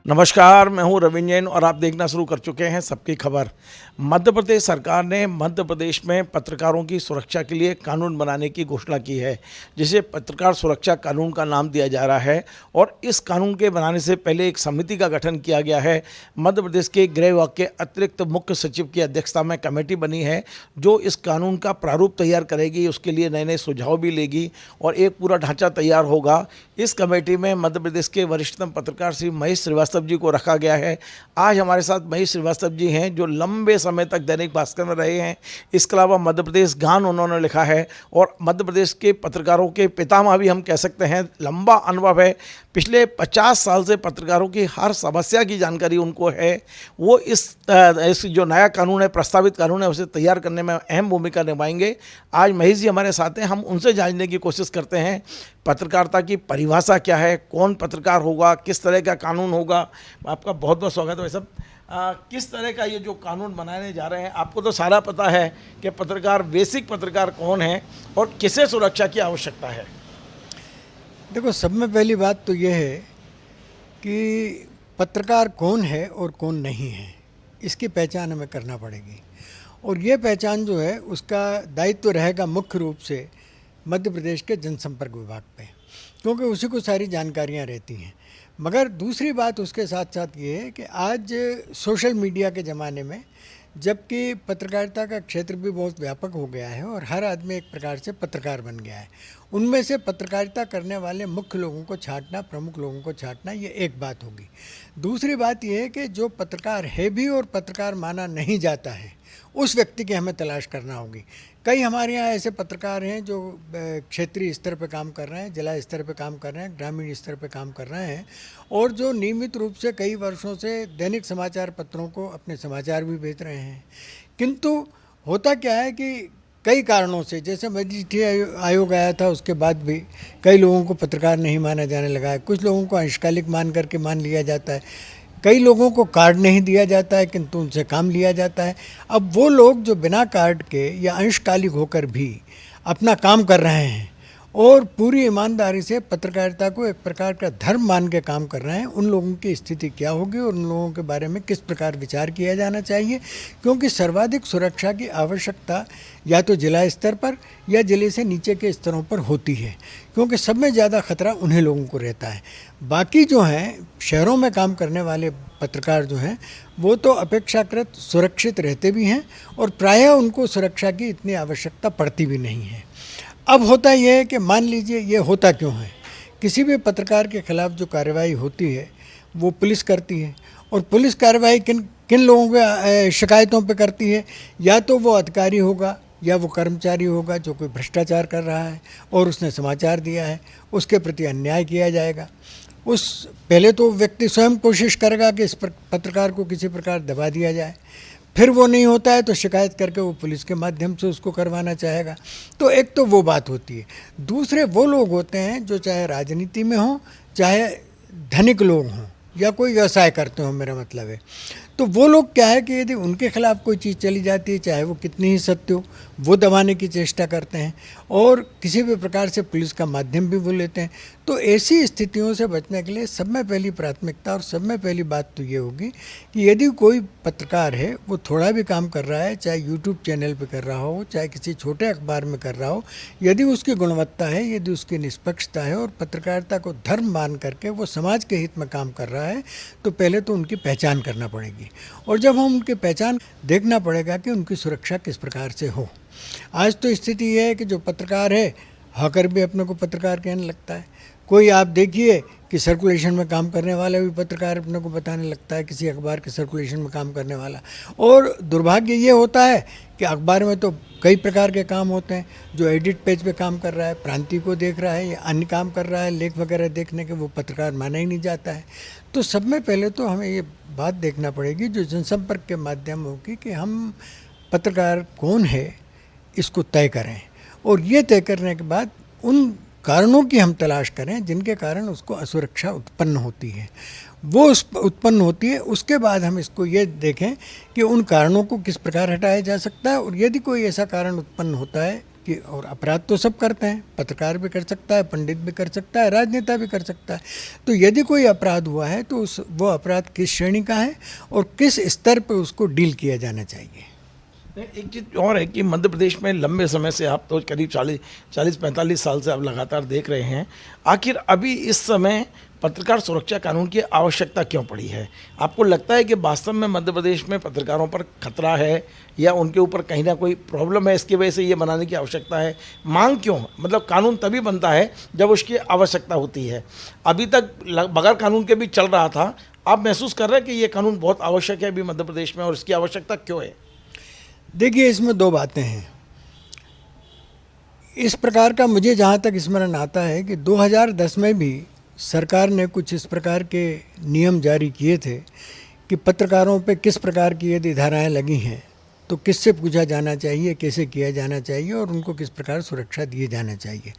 नमस्कार, मैं हूं रविंद्र जैन और आप देखना शुरू कर चुके हैं सबकी खबर। मध्य प्रदेश सरकार ने मध्य प्रदेश में पत्रकारों की सुरक्षा के लिए कानून बनाने की घोषणा की है, जिसे पत्रकार सुरक्षा कानून का नाम दिया जा रहा है। और इस कानून के बनाने से पहले एक समिति का गठन किया गया है। मध्य प्रदेश के गृह विभाग के अतिरिक्त मुख्य सचिव की अध्यक्षता में कमेटी बनी है, जो इस कानून का प्रारूप तैयार करेगी, उसके लिए नए नए सुझाव भी लेगी और एक पूरा ढांचा तैयार होगा। इस कमेटी में मध्य प्रदेश के वरिष्ठतम पत्रकार श्री महेश श्रीवास्तव जी को रखा गया है। आज हमारे साथ महेश श्रीवास्तव जी हैं, जो लंबे समय तक दैनिक भास्कर में रहे हैं। इसके अलावा मध्य प्रदेश गान उन्होंने लिखा है और मध्य प्रदेश के पत्रकारों के पितामह भी हम कह सकते हैं। लंबा अनुभव है, पिछले 50 साल से पत्रकारों की हर समस्या की जानकारी उनको है। वो इस जो नया कानून है, प्रस्तावित कानून है, उसे तैयार करने में अहम भूमिका निभाएंगे। आज महेश जी हमारे साथ हैं, हम उनसे जानने की कोशिश करते हैं पत्रकारिता की परिभाषा क्या है, कौन पत्रकार होगा, किस तरह का कानून होगा। आपका बहुत बहुत स्वागत है भाई साहब। किस तरह का ये जो कानून बनाने जा रहे हैं, आपको तो सारा पता है कि पत्रकार, बेसिक पत्रकार कौन है और किसे सुरक्षा की आवश्यकता है। देखो, सब में पहली बात तो ये है कि पत्रकार कौन है और कौन नहीं है, इसकी पहचान हमें करना पड़ेगी। और ये पहचान जो है, उसका दायित्व रहेगा मुख्य रूप से मध्य प्रदेश के जनसंपर्क विभाग पे, क्योंकि उसी को सारी जानकारियां रहती हैं। मगर दूसरी बात उसके साथ साथ ये है कि आज सोशल मीडिया के ज़माने में, जबकि पत्रकारिता का क्षेत्र भी बहुत व्यापक हो गया है और हर आदमी एक प्रकार से पत्रकार बन गया है, उनमें से पत्रकारिता करने वाले मुख्य लोगों को छांटना, प्रमुख लोगों को छांटना, ये एक बात होगी। दूसरी बात ये है कि जो पत्रकार है भी और पत्रकार माना नहीं जाता है, उस व्यक्ति की हमें तलाश करना होगी। कई हमारे यहाँ ऐसे पत्रकार हैं जो क्षेत्रीय स्तर पर काम कर रहे हैं, जिला स्तर पर काम कर रहे हैं, ग्रामीण स्तर पर काम कर रहे हैं, और जो नियमित रूप से कई वर्षों से दैनिक समाचार पत्रों को अपने समाचार भी भेज रहे हैं। किंतु होता क्या है कि कई कारणों से, जैसे मजिस्ट्रेट आयोग आया था, उसके बाद भी कई लोगों को पत्रकार नहीं माना जाने लगा है। कुछ लोगों को अंशकालिक मान करके मान लिया जाता है, कई लोगों को कार्ड नहीं दिया जाता है, किंतु उनसे काम लिया जाता है। अब वो लोग जो बिना कार्ड के या अंशकालिक होकर भी अपना काम कर रहे हैं और पूरी ईमानदारी से पत्रकारिता को एक प्रकार का धर्म मान के काम कर रहे हैं, उन लोगों की स्थिति क्या होगी और उन लोगों के बारे में किस प्रकार विचार किया जाना चाहिए। क्योंकि सर्वाधिक सुरक्षा की आवश्यकता या तो जिला स्तर पर या जिले से नीचे के स्तरों पर होती है, क्योंकि सब में ज़्यादा खतरा उन्हीं लोगों को रहता है। बाकी जो हैं शहरों में काम करने वाले पत्रकार जो हैं, वो तो अपेक्षाकृत सुरक्षित रहते भी हैं और प्रायः उनको सुरक्षा की इतनी आवश्यकता पड़ती भी नहीं है। अब होता यह है कि मान लीजिए, ये होता क्यों है, किसी भी पत्रकार के खिलाफ जो कार्रवाई होती है वो पुलिस करती है, और पुलिस कार्रवाई किन किन लोगों के शिकायतों पे करती है। या तो वो अधिकारी होगा या वो कर्मचारी होगा जो कोई भ्रष्टाचार कर रहा है और उसने समाचार दिया है, उसके प्रति अन्याय किया जाएगा। उस पहले तो व्यक्ति स्वयं कोशिश करेगा कि इस पत्रकार को किसी प्रकार दबा दिया जाए, फिर वो नहीं होता है तो शिकायत करके वो पुलिस के माध्यम से उसको करवाना चाहेगा। तो एक तो वो बात होती है। दूसरे वो लोग होते हैं जो चाहे राजनीति में हों, चाहे धनिक लोग हों या कोई व्यवसाय करते हो, मेरा मतलब है। तो वो लोग क्या है कि यदि उनके खिलाफ कोई चीज़ चली जाती है, चाहे वो कितनी ही सत्य हो, वो दबाने की चेष्टा करते हैं और किसी भी प्रकार से पुलिस का माध्यम भी वो लेते हैं। तो ऐसी स्थितियों से बचने के लिए सब में पहली प्राथमिकता और सब में पहली बात तो ये होगी कि यदि कोई पत्रकार है, वो थोड़ा भी काम कर रहा है, चाहे यूट्यूब चैनल पर कर रहा हो, चाहे किसी छोटे अखबार में कर रहा हो, यदि उसकी गुणवत्ता है, यदि उसकी निष्पक्षता है और पत्रकारिता को धर्म मान करके वो समाज के हित में काम कर रहा है, तो पहले तो उनकी पहचान करना पड़ेगी। और जब हम उनकी पहचान, देखना पड़ेगा कि उनकी सुरक्षा किस प्रकार से हो। आज तो स्थिति यह है कि जो पत्रकार है, हॉकर भी अपने को पत्रकार कहने लगता है। कोई आप देखिए कि सर्कुलेशन में काम करने वाला भी पत्रकार अपने को बताने लगता है, किसी अखबार के सर्कुलेशन में काम करने वाला। और दुर्भाग्य ये होता है कि अखबार में तो कई प्रकार के काम होते हैं। जो एडिट पेज पे काम कर रहा है, प्रांतीय को देख रहा है या अन्य काम कर रहा है, लेख वगैरह देखने के, वो पत्रकार माना ही नहीं जाता है। तो सब में पहले तो हमें ये बात देखना पड़ेगी जो जनसंपर्क के माध्यम होगी कि हम पत्रकार कौन है इसको तय करें, और ये तय करने के बाद उन कारणों की हम तलाश करें जिनके कारण उसको असुरक्षा उत्पन्न होती है। वो उत्पन्न होती है, उसके बाद हम इसको ये देखें कि उन कारणों को किस प्रकार हटाया जा सकता है। और यदि कोई ऐसा कारण उत्पन्न होता है कि और अपराध तो सब करते हैं, पत्रकार भी कर सकता है, पंडित भी कर सकता है, राजनेता भी कर सकता है। तो यदि कोई अपराध हुआ है तो वो अपराध किस श्रेणी का है और किस स्तर पर उसको डील किया जाना चाहिए। एक चीज़ और है कि मध्य प्रदेश में लंबे समय से, आप तो करीब 40-45 साल से आप लगातार देख रहे हैं, आखिर अभी इस समय पत्रकार सुरक्षा कानून की आवश्यकता क्यों पड़ी है? आपको लगता है कि वास्तव में मध्य प्रदेश में पत्रकारों पर खतरा है या उनके ऊपर कहीं ना कोई प्रॉब्लम है, इसकी वजह से ये बनाने की आवश्यकता है? मांग क्यों? मतलब कानून तभी बनता है जब उसकी आवश्यकता होती है। अभी तक बगैर कानून के भी चल रहा था, आप महसूस कर रहे हैं कि ये कानून बहुत आवश्यक है अभी मध्य प्रदेश में, और इसकी आवश्यकता क्यों है? देखिए, इसमें दो बातें हैं। इस प्रकार का मुझे जहाँ तक स्मरण आता है कि 2010 में भी सरकार ने कुछ इस प्रकार के नियम जारी किए थे कि पत्रकारों पे किस प्रकार की यदि धाराएं लगी हैं तो किससे पूछा जाना चाहिए, कैसे किया जाना चाहिए और उनको किस प्रकार सुरक्षा दिए जाना चाहिए।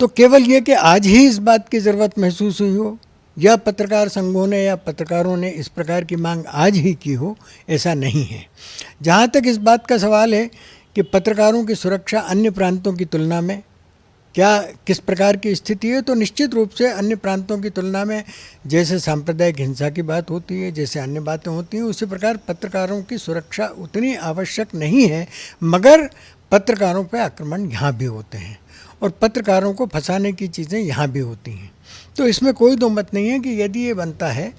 तो केवल ये कि आज ही इस बात की ज़रूरत महसूस हुई हो या पत्रकार संघों ने या पत्रकारों ने इस प्रकार की मांग आज ही की हो, ऐसा नहीं है। जहाँ तक इस बात का सवाल है कि पत्रकारों की सुरक्षा अन्य प्रांतों की तुलना में क्या किस प्रकार की स्थिति है, तो निश्चित रूप से अन्य प्रांतों की तुलना में जैसे सांप्रदायिक हिंसा की बात होती है, जैसे अन्य बातें होती हैं, उसी प्रकार पत्रकारों की सुरक्षा उतनी आवश्यक नहीं है। मगर पत्रकारों पर आक्रमण यहाँ भी होते हैं और पत्रकारों को फंसाने की चीज़ें यहाँ भी होती हैं। तो इसमें कोई दो मत नहीं है कि यदि ये बनता है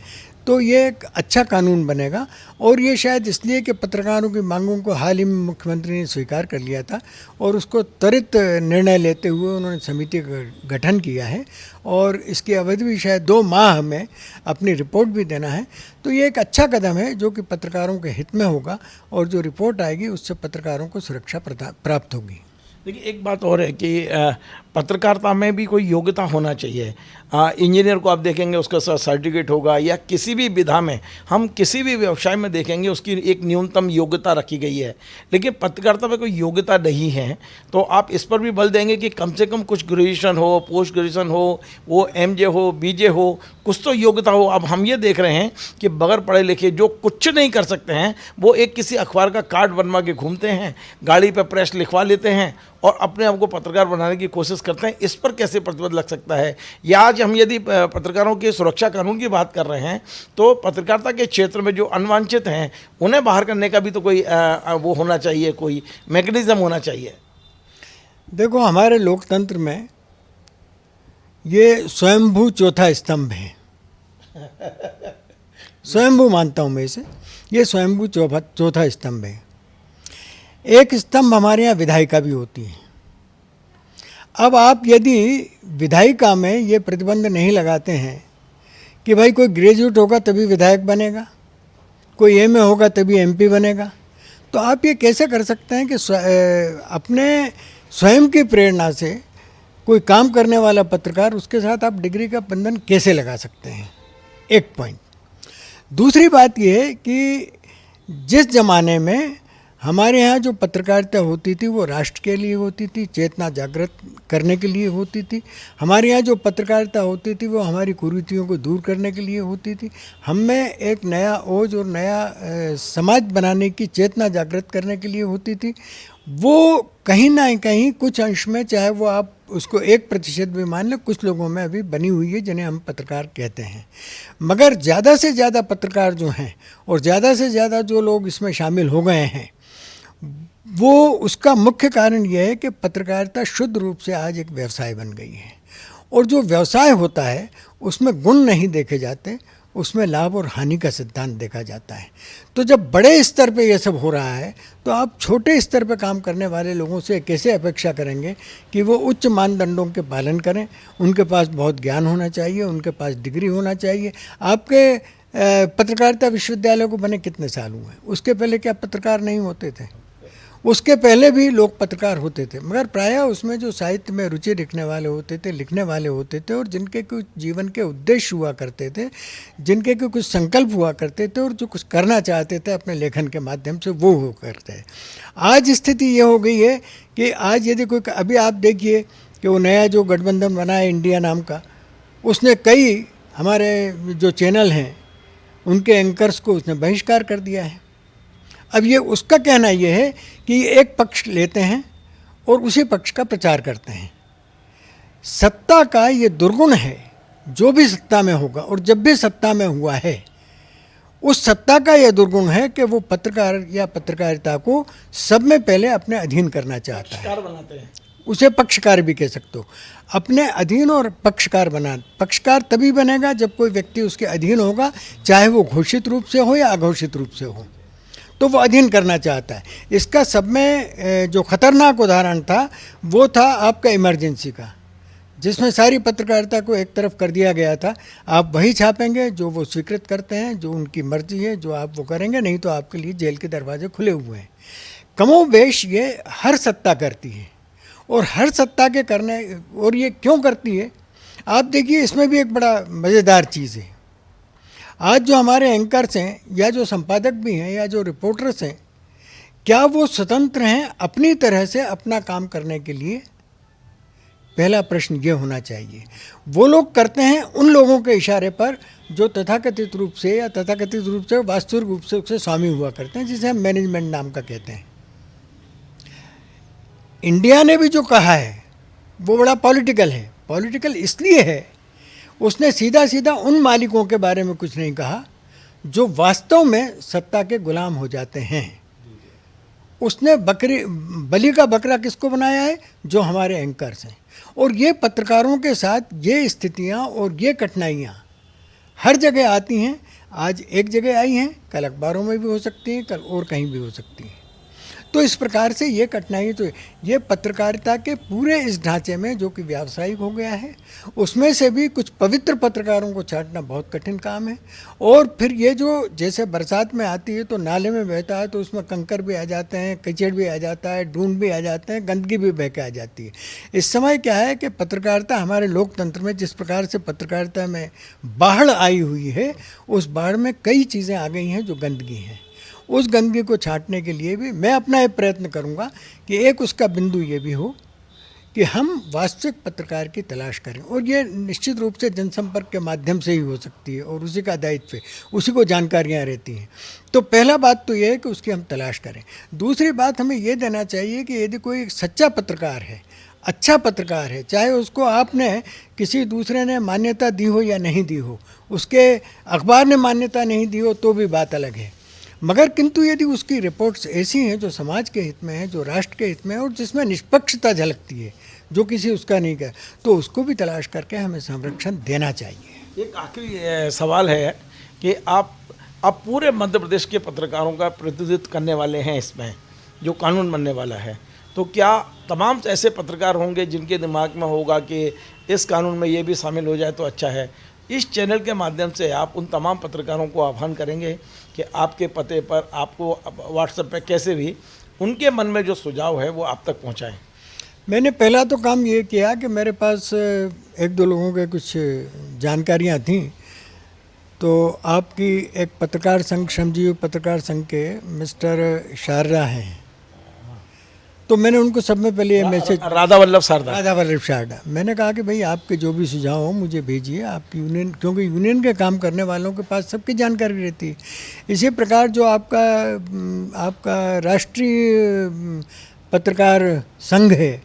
तो ये एक अच्छा कानून बनेगा। और ये शायद इसलिए कि पत्रकारों की मांगों को हाल ही में मुख्यमंत्री ने स्वीकार कर लिया था और उसको त्वरित निर्णय लेते हुए उन्होंने समिति का गठन किया है और इसकी अवधि भी शायद 2 माह में अपनी रिपोर्ट भी देना है। तो ये एक अच्छा कदम है जो कि पत्रकारों के हित में होगा और जो रिपोर्ट आएगी उससे पत्रकारों को सुरक्षा प्राप्त होगी। देखिए, एक बात और है कि पत्रकारिता में भी कोई योग्यता होना चाहिए। इंजीनियर को आप देखेंगे उसका सर्टिफिकेट होगा, या किसी भी विधा में, हम किसी भी व्यवसाय में देखेंगे उसकी एक न्यूनतम योग्यता रखी गई है। लेकिन पत्रकारिता में कोई योग्यता नहीं है तो आप इस पर भी बल देंगे कि कम से कम कुछ ग्रेजुएशन हो, पोस्ट ग्रेजुएशन हो, वो MJ हो, BJ हो, कुछ तो योग्यता हो। अब हम ये देख रहे हैं कि बगैर पढ़े लिखे जो कुछ नहीं कर सकते हैं वो एक किसी अखबार का कार्ड बनवा के घूमते हैं, गाड़ी पर प्रेस लिखवा लेते हैं और अपने आप को पत्रकार बनाने की कोशिश करते हैं। इस पर कैसे प्रतिबंध लग सकता है? या आज हम यदि पत्रकारों की सुरक्षा कानून की बात कर रहे हैं तो पत्रकारिता के क्षेत्र में जो अनवांछित हैं उन्हें बाहर करने का भी तो कोई वो होना चाहिए, कोई मैकेनिज्म होना चाहिए। देखो, हमारे लोकतंत्र में ये स्वयंभू चौथा स्तंभ है। स्वयंभू मानता हूँ मैं इसे, ये स्वयंभू चौथा स्तंभ है। एक स्तंभ हमारे यहाँ विधायिका भी होती है। अब आप यदि विधायिका में ये प्रतिबंध नहीं लगाते हैं कि भाई कोई ग्रेजुएट होगा तभी विधायक बनेगा, कोई MA होगा तभी MP बनेगा, तो आप ये कैसे कर सकते हैं कि अपने स्वयं की प्रेरणा से कोई काम करने वाला पत्रकार, उसके साथ आप डिग्री का बंधन कैसे लगा सकते हैं? एक पॉइंट। दूसरी बात यह है कि जिस ज़माने में हमारे यहाँ जो पत्रकारिता होती थी वो राष्ट्र के लिए होती थी, चेतना जागृत करने के लिए होती थी। हमारे यहाँ जो पत्रकारिता होती थी वो हमारी कुरीतियों को दूर करने के लिए होती थी। हम में एक नया ओज और नया समाज बनाने की चेतना जागृत करने के लिए होती थी। वो कहीं ना कहीं कुछ अंश में, चाहे वो आप उसको 1% भी मान लें, कुछ लोगों में अभी बनी हुई है जिन्हें हम पत्रकार कहते हैं। मगर ज़्यादा से ज़्यादा पत्रकार जो हैं और ज़्यादा से ज़्यादा जो लोग इसमें शामिल हो गए हैं, वो उसका मुख्य कारण यह है कि पत्रकारिता शुद्ध रूप से आज एक व्यवसाय बन गई है। और जो व्यवसाय होता है उसमें गुण नहीं देखे जाते, उसमें लाभ और हानि का सिद्धांत देखा जाता है। तो जब बड़े स्तर पे ये सब हो रहा है तो आप छोटे स्तर पे काम करने वाले लोगों से कैसे अपेक्षा करेंगे कि वो उच्च मानदंडों के पालन करें? उनके पास बहुत ज्ञान होना चाहिए, उनके पास डिग्री होना चाहिए। आपके पत्रकारिता विश्वविद्यालय को बने कितने साल हुए? उसके पहले क्या पत्रकार नहीं होते थे? उसके पहले भी लोग पत्रकार होते थे, मगर प्रायः उसमें जो साहित्य में रुचि रखने वाले होते थे, लिखने वाले होते थे और जिनके कुछ जीवन के उद्देश्य हुआ करते थे, जिनके कुछ संकल्प हुआ करते थे और जो कुछ करना चाहते थे अपने लेखन के माध्यम से, वो हो करते हैं। आज स्थिति ये हो गई है कि आज यदि कोई, अभी आप देखिए कि वो नया जो गठबंधन बना है इंडिया नाम का, उसने कई हमारे जो चैनल हैं उनके एंकर्स को उसने बहिष्कार कर दिया है। अब ये उसका कहना ये है कि एक पक्ष लेते हैं और उसी पक्ष का प्रचार करते हैं। सत्ता का ये दुर्गुण है, जो भी सत्ता में होगा और जब भी सत्ता में हुआ है, उस सत्ता का यह दुर्गुण है कि वो पत्रकार या पत्रकारिता को सब में पहले अपने अधीन करना चाहता है। पक्षकार बनाते हैं। उसे पक्षकार भी कह सकते हो। अपने अधीन और पक्षकार बना, पक्षकार तभी बनेगा जब कोई व्यक्ति उसके अधीन होगा, चाहे वो घोषित रूप से हो या अघोषित रूप से हो, तो वो अधीन करना चाहता है। इसका सब में जो खतरनाक उदाहरण था वो था आपका इमरजेंसी का, जिसमें सारी पत्रकारिता को एक तरफ कर दिया गया था। आप वही छापेंगे जो वो स्वीकृत करते हैं, जो उनकी मर्जी है, जो आप वो करेंगे, नहीं तो आपके लिए जेल के दरवाजे खुले हुए हैं। कमोबेश ये हर सत्ता करती है, और हर सत्ता के करने, और ये क्यों करती है आप देखिए, इसमें भी एक बड़ा मज़ेदार चीज़ है। आज जो हमारे एंकर्स हैं या जो संपादक भी हैं या जो रिपोर्टर्स हैं, क्या वो स्वतंत्र हैं अपनी तरह से अपना काम करने के लिए? पहला प्रश्न ये होना चाहिए। वो लोग करते हैं उन लोगों के इशारे पर जो तथाकथित रूप से या तथाकथित रूप से वास्तविक रूप से उससे स्वामी हुआ करते हैं, जिसे हम मैनेजमेंट नाम का कहते हैं। इंडिया ने भी जो कहा है वो बड़ा पॉलिटिकल है। पॉलिटिकल इसलिए है, उसने सीधा सीधा उन मालिकों के बारे में कुछ नहीं कहा जो वास्तव में सत्ता के गुलाम हो जाते हैं। उसने बलि का बकरा किसको बनाया है? जो हमारे एंकर्स हैं। और ये पत्रकारों के साथ ये स्थितियां और ये कठिनाइयां हर जगह आती हैं। आज एक जगह आई हैं, कल अखबारों में भी हो सकती हैं, कल और कहीं भी हो सकती हैं। तो इस प्रकार से ये कठिनाई, तो ये पत्रकारिता के पूरे इस ढांचे में जो कि व्यावसायिक हो गया है, उसमें से भी कुछ पवित्र पत्रकारों को छांटना बहुत कठिन काम है। और फिर ये जो जैसे बरसात में आती है तो नाले में बहता है तो उसमें कंकर भी आ जाते हैं, कीचड़ भी आ जाता है, ढूंढ भी आ जाते हैं, गंदगी भी बह के आ जाती है। इस समय क्या है कि पत्रकारिता हमारे लोकतंत्र में जिस प्रकार से पत्रकारिता में बाढ़ आई हुई है, उस बाढ़ में कई चीज़ें आ गई हैं जो गंदगी हैं। उस गंदगी को छांटने के लिए भी मैं अपना ये प्रयत्न करूंगा कि एक उसका बिंदु ये भी हो कि हम वास्तविक पत्रकार की तलाश करें, और ये निश्चित रूप से जनसंपर्क के माध्यम से ही हो सकती है, और उसी का दायित्व है, उसी को जानकारियां रहती हैं। तो पहला बात तो ये है कि उसकी हम तलाश करें। दूसरी बात हमें ये देना चाहिए कि यदि कोई सच्चा पत्रकार है, अच्छा पत्रकार है, चाहे उसको आपने किसी दूसरे ने मान्यता दी हो या नहीं दी हो, उसके अखबार ने मान्यता नहीं दी हो तो भी बात अलग है, मगर किंतु यदि उसकी रिपोर्ट्स ऐसी हैं जो समाज के हित में है, जो राष्ट्र के हित में है, और जिसमें निष्पक्षता झलकती है, जो किसी उसका नहीं है, तो उसको भी तलाश करके हमें संरक्षण देना चाहिए। एक आखिरी सवाल है कि आप पूरे मध्य प्रदेश के पत्रकारों का प्रतिनिधित्व करने वाले हैं, इसमें जो कानून बनने वाला है, तो क्या तमाम ऐसे पत्रकार होंगे जिनके दिमाग में होगा कि इस कानून में ये भी शामिल हो जाए तो अच्छा है? इस चैनल के माध्यम से आप उन तमाम पत्रकारों को आह्वान करेंगे कि आपके पते पर, आपको व्हाट्सएप पे कैसे भी उनके मन में जो सुझाव है वो आप तक पहुंचाएं? मैंने पहला तो काम ये किया कि मेरे पास एक दो लोगों के कुछ जानकारियां थीं, तो आपकी एक पत्रकार संघ, श्रमजीवी पत्रकार संघ के मिस्टर शारदा हैं, तो मैंने उनको सब में पहले ये मैसेज, राधा वल्लभ शारदा, मैंने कहा कि भाई आपके जो भी सुझाव हो मुझे भेजिए। आपकी यूनियन, क्योंकि यूनियन के काम करने वालों के पास सबकी जानकारी रहती है। इसी प्रकार जो आपका राष्ट्रीय पत्रकार संघ है,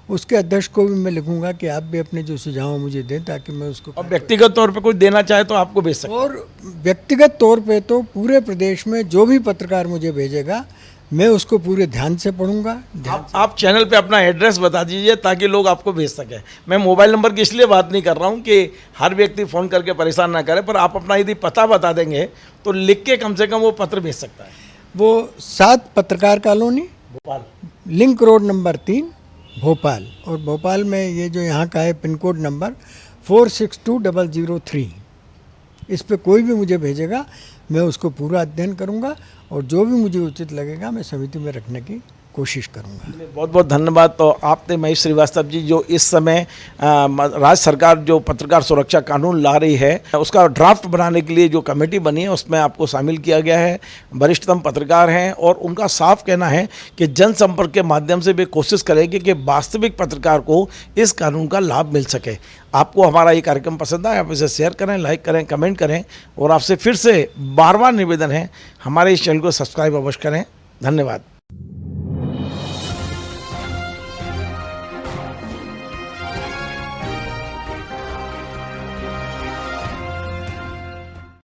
उसके अध्यक्ष को भी मैं लिखूंगा कि आप भी अपने जो सुझाव मुझे दें, ताकि मैं उसको, और व्यक्तिगत तौर पे कोई देना चाहे तो आपको भेज सकते हैं। और व्यक्तिगत तौर पे तो पूरे प्रदेश में जो भी पत्रकार मुझे भेजेगा मैं उसको पूरे ध्यान से पढ़ूंगा। आप चैनल पे अपना एड्रेस बता दीजिए ताकि लोग आपको भेज सकें। मैं मोबाइल नंबर की इसलिए बात नहीं कर रहा हूँ कि हर व्यक्ति फ़ोन करके परेशान ना करे, पर आप अपना यदि पता बता देंगे तो लिख के कम से कम वो पत्र भेज सकता है। वो 7 पत्रकार colony, Bhopal, link road number 3, Bhopal. और भोपाल में ये जो यहाँ का है पिन कोड नंबर 462003, इस पे कोई भी मुझे भेजेगा, मैं उसको पूरा अध्ययन करूँगा, और जो भी मुझे उचित लगेगा मैं समिति में रखने की कोशिश करूँगा। बहुत बहुत धन्यवाद। तो आपने महेश श्रीवास्तव जी, जो इस समय राज्य सरकार जो पत्रकार सुरक्षा कानून ला रही है, उसका ड्राफ्ट बनाने के लिए जो कमेटी बनी है उसमें आपको शामिल किया गया है। वरिष्ठतम पत्रकार हैं और उनका साफ कहना है कि जनसंपर्क के माध्यम से भी कोशिश करेंगे कि वास्तविक पत्रकार को इस कानून का लाभ मिल सके। आपको हमारा ये कार्यक्रम पसंद आए, आप इसे शेयर करें, लाइक करें, कमेंट करें, और आपसे फिर से बार बार निवेदन है, हमारे इस चैनल को सब्सक्राइब अवश्य करें। धन्यवाद।